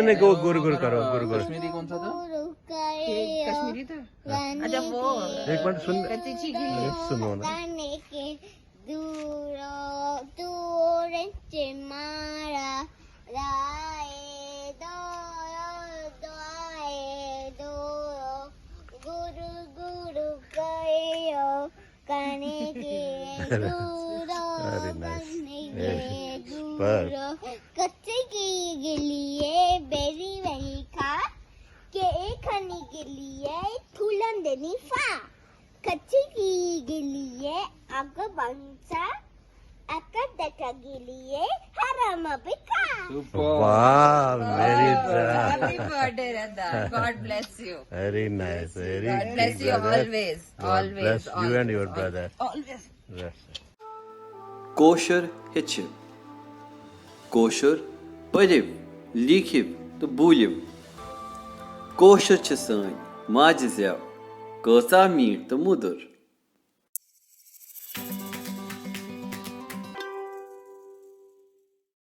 नहीं गो गुर गुर करो गुर गुर। कश्मीरी कौन सा था? कश्मीरी था। अच्छा वो एक मिनट सुन कच्ची चीज़ें। सुनो ना। दूर मारा राए दो गुरु गुरु कयो कने के अरे नाइस पर कच्चे के लिए बेरी वेरी खा के खाने के लिए फूलन देनी फा कच्चे के लिए आग बंसा आकर देखा के लिए हराम बिका। वाह very Happy birthday, Radha. God bless you. Very nice very God bless you always. Always. bless you and your always, brother. Always. Yes. Kosher heçiv. Kosher pariv, likiv to buliv. Kosher çı sani, maci zev. Kısa mir to mudur.